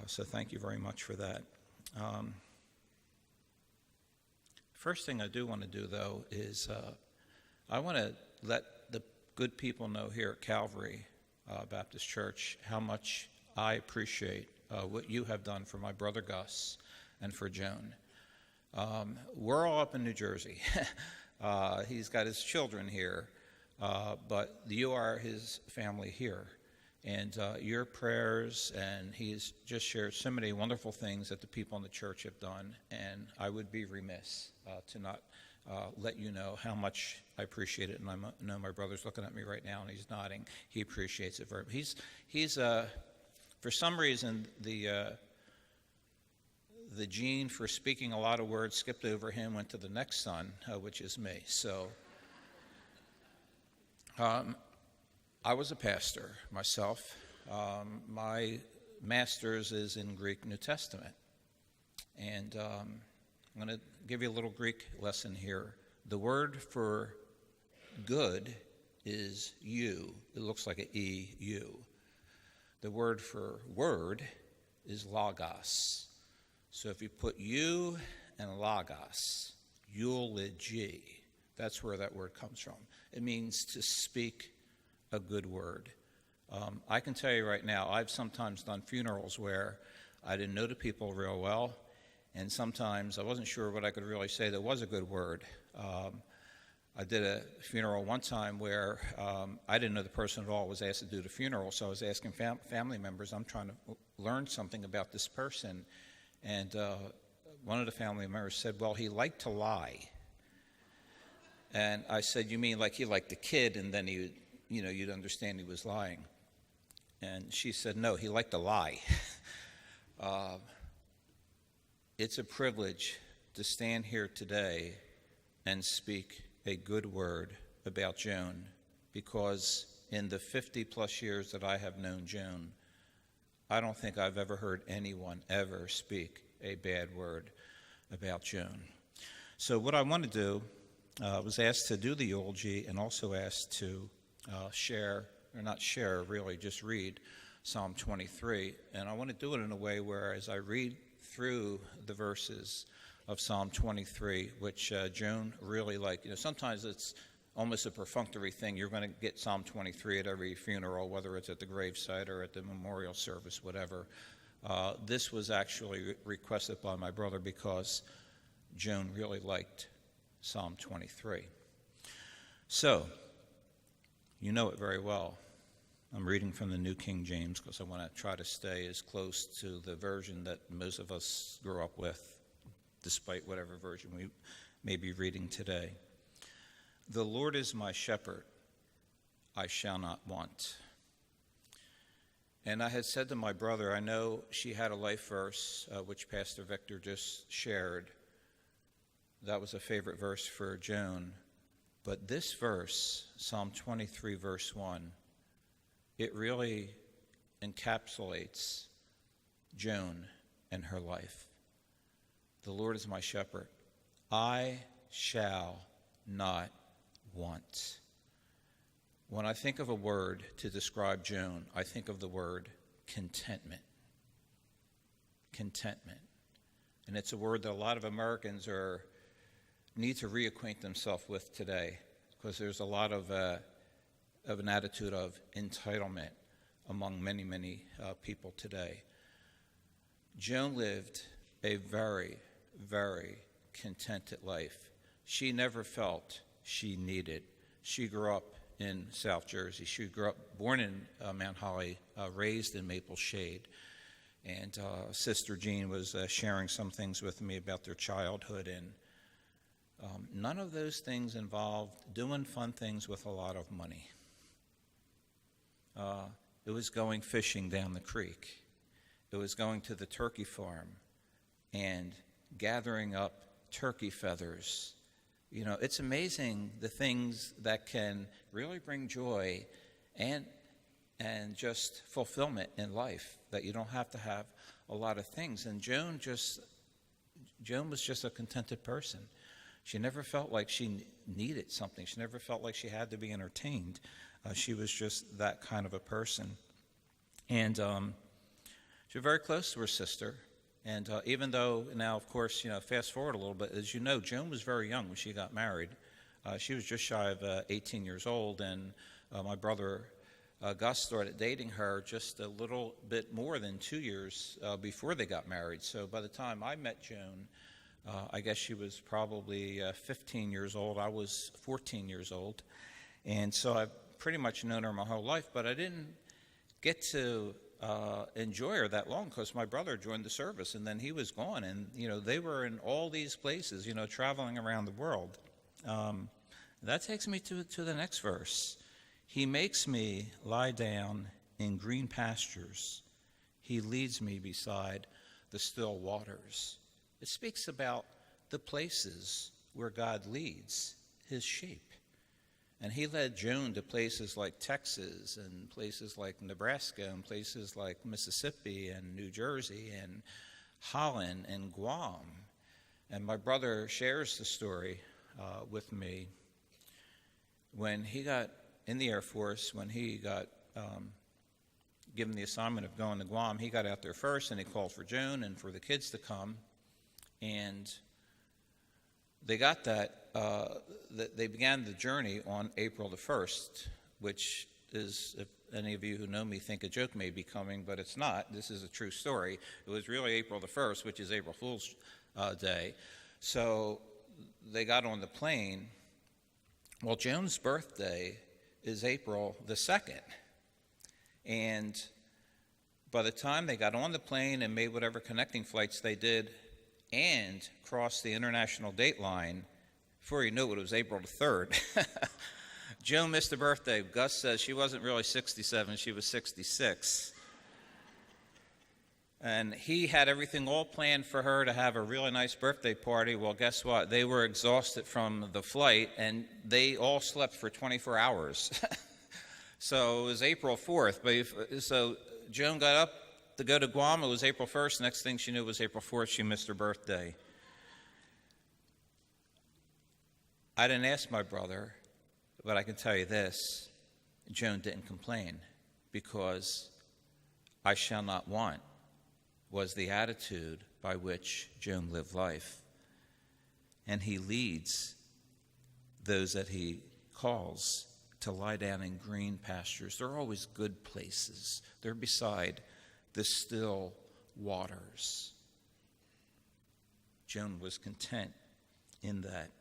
So thank you very much for that. First thing I do want to do, though, is I want to let the good people know here at Calvary Baptist Church how much I appreciate what you have done for my brother Gus and for Joan. We're all up in New Jersey. He's got his children here, but you are his family here. And your prayers, and he's just shared so many wonderful things that the people in the church have done, and I would be remiss to not let you know how much I appreciate it. And I know my brother's looking at me right now, and he's nodding. He appreciates it very much. He's for some reason, the gene for speaking a lot of words skipped over him, went to the next son, which is me. So I was a pastor myself. My master's is in Greek New Testament. And I'm going to give you a little Greek lesson here. The word for good is you. It looks like an E-U. The word for word is logos. So if you put you and logos, eulogy, that's where that word comes from. It means to speak a good word. I can tell you right now, I've sometimes done funerals where I didn't know the people real well, and sometimes I wasn't sure what I could really say that was a good word. I did a funeral one time where I didn't know the person at all was asked to do the funeral, so I was asking family members, I'm trying to learn something about this person, and one of the family members said, well, he liked to lie. And I said, you mean like he liked the kid, and then you'd understand he was lying. And she said, no, he liked to lie. It's a privilege to stand here today and speak a good word about Joan, because in the 50-plus years that I have known Joan, I don't think I've ever heard anyone ever speak a bad word about Joan. So what I want to do, was asked to do the eulogy and also asked to just read Psalm 23. And I want to do it in a way where as I read through the verses of Psalm 23, which Joan really liked. Sometimes it's almost a perfunctory thing. You're going to get Psalm 23 at every funeral, whether it's at the gravesite or at the memorial service, whatever. This was actually requested by my brother because Joan really liked Psalm 23. So, you know it very well. I'm reading from the New King James because I want to try to stay as close to the version that most of us grew up with, despite whatever version we may be reading today. The Lord is my shepherd, I shall not want. And I had said to my brother, I know she had a life verse, which Pastor Victor just shared. That was a favorite verse for Joan. But this verse, Psalm 23, verse 1, it really encapsulates Joan and her life. The Lord is my shepherd. I shall not want. When I think of a word to describe Joan, I think of the word contentment. Contentment. And it's a word that a lot of Americans need to reacquaint themselves with today, because there's a lot of an attitude of entitlement among many, many people today. Joan lived a very, very contented life. She never felt she needed. She grew up in South Jersey. She grew up, born in Mount Holly, raised in Maple Shade. And Sister Jean was sharing some things with me about their childhood, and none of those things involved doing fun things with a lot of money. It was going fishing down the creek. It was going to the turkey farm and gathering up turkey feathers. It's amazing the things that can really bring joy and just fulfillment in life, that you don't have to have a lot of things. And Joan was just a contented person. She never felt like she needed something. She never felt like she had to be entertained. She was just that kind of a person. And She was very close to her sister. And even though now, of course, fast forward a little bit, as you know, Joan was very young when she got married. She was just shy of 18 years old, and my brother Gus started dating her just a little bit more than 2 years before they got married. So by the time I met Joan, I guess she was probably 15 years old. I was 14 years old. And so I've pretty much known her my whole life, but I didn't get to enjoy her that long because my brother joined the service and then he was gone. And, they were in all these places, traveling around the world. That takes me to the next verse. He makes me lie down in green pastures. He leads me beside the still waters. It speaks about the places where God leads his sheep. And he led Joan to places like Texas and places like Nebraska and places like Mississippi and New Jersey and Holland and Guam. And my brother shares the story with me. When he got in the Air Force, when he got given the assignment of going to Guam, he got out there first and he called for Joan and for the kids to come. And they got they began the journey on April the 1st, which is, if any of you who know me think a joke may be coming, but it's not. This is a true story. It was really April the 1st, which is April Fool's Day. So they got on the plane. Well, Joan's birthday is April the 2nd. And by the time they got on the plane and made whatever connecting flights they did and crossed the international date line, before you knew it was April the 3rd. Joan missed her birthday. Gus says she wasn't really 67, she was 66. And he had everything all planned for her to have a really nice birthday party. Well, guess what? They were exhausted from the flight, and they all slept for 24 hours. So it was April 4th. So Joan got up to go to Guam. It was April 1st. Next thing she knew, it was April 4th. She missed her birthday. I didn't ask my brother, but I can tell you this. Joan didn't complain because I shall not want was the attitude by which Joan lived life. And he leads those that he calls to lie down in green pastures. They're always good places. They're beside the still waters. Joan was content in that.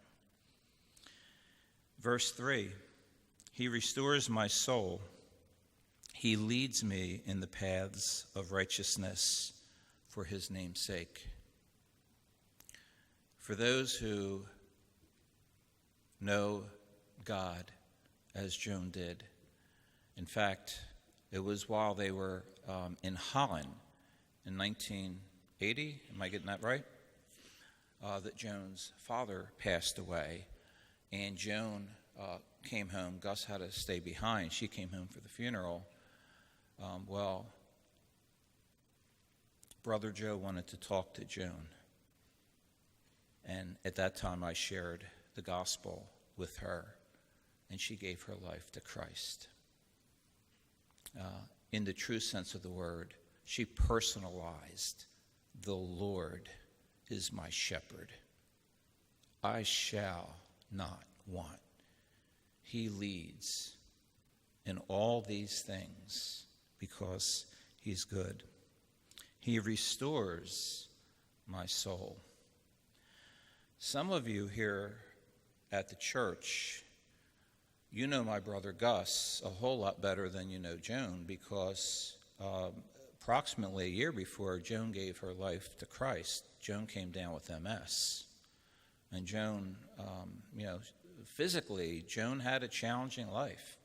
Verse 3, he restores my soul. He leads me in the paths of righteousness for his name's sake. For those who know God as Joan did, in fact, it was while they were in Holland in 1980, am I getting that right? That Joan's father passed away, and Joan came home. Gus had to stay behind. She came home for the funeral. Brother Joe wanted to talk to Joan. And at that time, I shared the gospel with her, and she gave her life to Christ. In the true sense of the word, she personalized, the Lord is my shepherd. I shall not want. He leads in all these things because he's good. He restores my soul. Some of you here at the church, you know my brother Gus a whole lot better than you know Joan, because approximately a year before Joan gave her life to Christ, Joan came down with MS. And Joan, physically, Joan had a challenging life,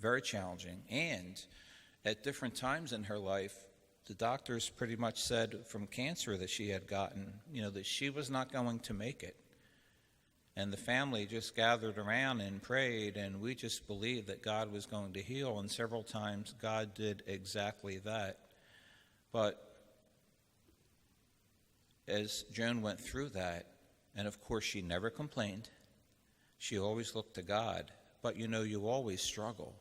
very challenging. And at different times in her life, the doctors pretty much said from cancer that she had gotten, that she was not going to make it. And the family just gathered around and prayed, and we just believed that God was going to heal. And several times God did exactly that. But as Joan went through that, and of course she never complained, she always looked to God, but you always struggle.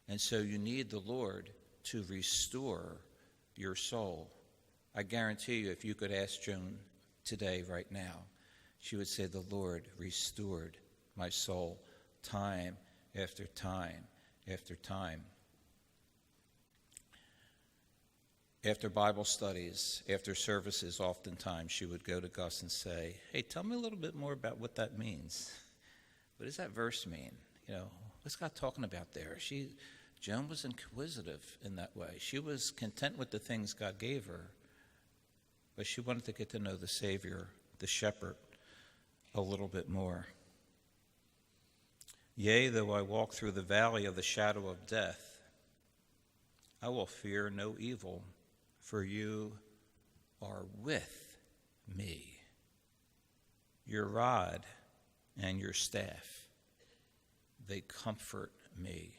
And so you need the Lord to restore your soul. I guarantee you, if you could ask Joan today, right now, she would say, the Lord restored my soul time after time after time. After Bible studies, after services, oftentimes she would go to Gus and say, hey, tell me a little bit more about what that means. What does that verse mean? What's God talking about there? Joan was inquisitive in that way. She was content with the things God gave her, but she wanted to get to know the Savior, the shepherd, a little bit more. Yea, though I walk through the valley of the shadow of death, I will fear no evil, for you are with me. Your rod and your staff, they comfort me.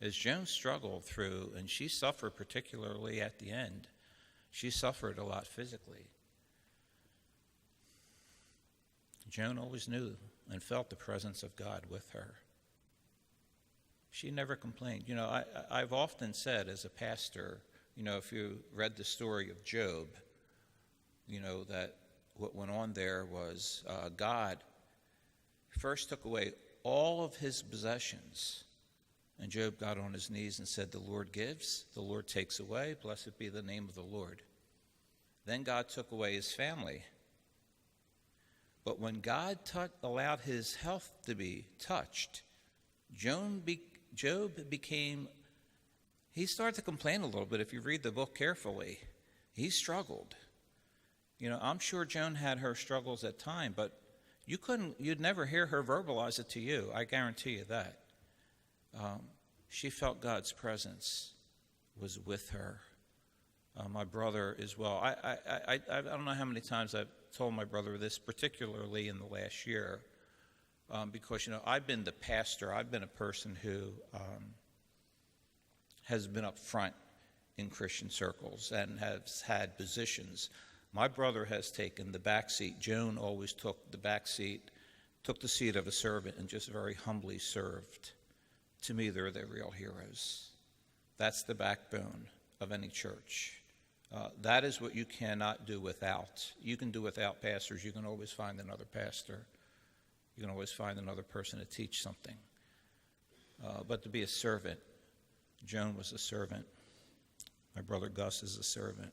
As Joan struggled through, and she suffered particularly at the end, she suffered a lot physically. Joan always knew and felt the presence of God with her. She never complained. I've often said as a pastor, if you read the story of Job, that what went on there was God first took away all of his possessions. And Job got on his knees and said, the Lord gives, the Lord takes away, blessed be the name of the Lord. Then God took away his family. But when God allowed his health to be touched, Job became, he started to complain a little bit. If you read the book carefully, he struggled. I'm sure Joan had her struggles at times, but you'd never hear her verbalize it to you. I guarantee you that. She felt God's presence was with her. My brother as well. I don't know how many times I've told my brother this, particularly in the last year, because, I've been the pastor. I've been a person who has been up front in Christian circles and has had positions. My brother has taken the back seat. Joan always took the back seat, took the seat of a servant, and just very humbly served. To me, they're the real heroes. That's the backbone of any church. That is what you cannot do without. You can do without pastors. You can always find another pastor. You can always find another person to teach something. But to be a servant, Joan was a servant. My brother Gus is a servant.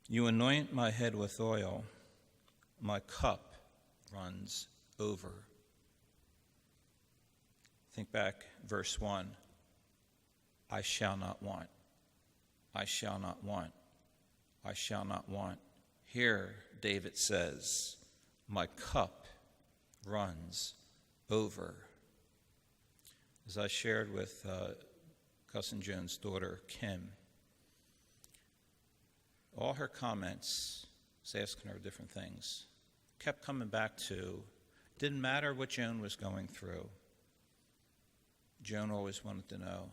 You anoint my head with oil. My cup runs over. Think back, verse 1. I shall not want. I shall not want. I shall not want. Here, David says, my cup runs over. As I shared with Gus and Joan's daughter, Kim, all her comments, was asking her different things, kept coming back to, didn't matter what Joan was going through. Joan always wanted to know,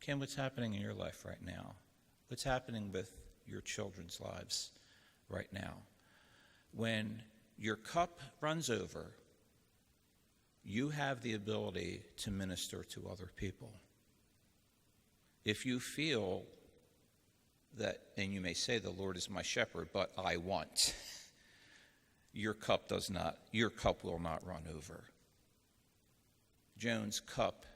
Kim, what's happening in your life right now? What's happening with your children's lives right now? When your cup runs over, you have the ability to minister to other people. If you feel that, and you may say, the Lord is my shepherd, but I want, your cup will not run over. Joan's cup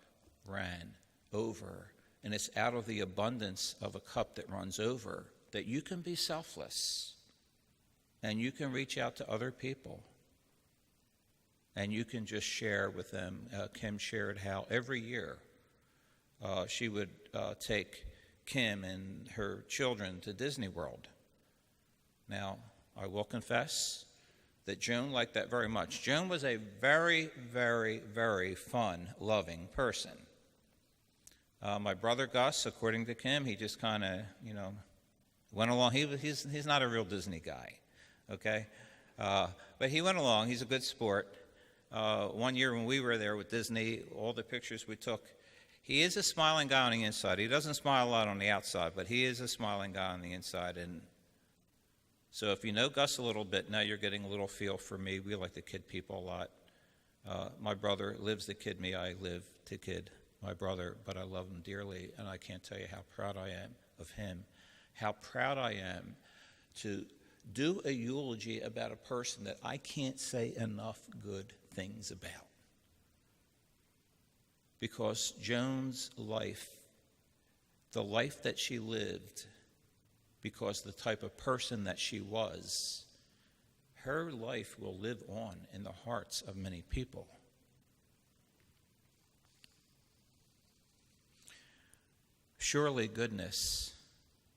ran over, and it's out of the abundance of a cup that runs over that you can be selfless, and you can reach out to other people, and you can just share with them. Kim shared how every year she would take Kim and her children to Disney World. Now, I will confess that Joan liked that very much. Joan was a very, very, very fun, loving person. My brother Gus, according to Kim, he just kind of, went along. He's not a real Disney guy, okay? But he went along. He's a good sport. One year when we were there with Disney, all the pictures we took, he is a smiling guy on the inside. He doesn't smile a lot on the outside, but he is a smiling guy on the inside. And so if you know Gus a little bit, now you're getting a little feel for me. We like to kid people a lot. My brother lives to kid me. I live to kid my brother, but I love him dearly, and I can't tell you how proud I am of him, how proud I am to do a eulogy about a person that I can't say enough good things about. Because Joan's life, the life that she lived, because the type of person that she was, her life will live on in the hearts of many people. Surely goodness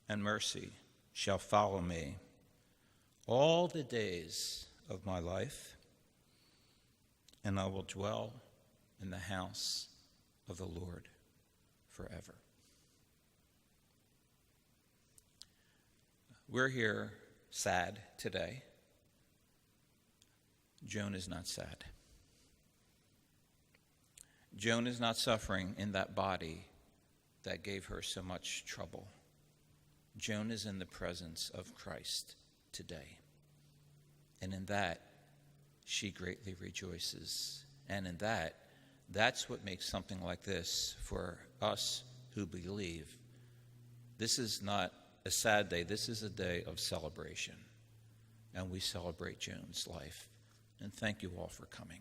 and mercy shall follow me all the days of my life, and I will dwell in the house of the Lord forever. We're here sad today. Joan is not sad. Joan is not suffering in that body that gave her so much trouble. Joan is in the presence of Christ today. And in that, she greatly rejoices. And in that, that's what makes something like this for us who believe. This is not a sad day. This is a day of celebration. And we celebrate Joan's life. And thank you all for coming.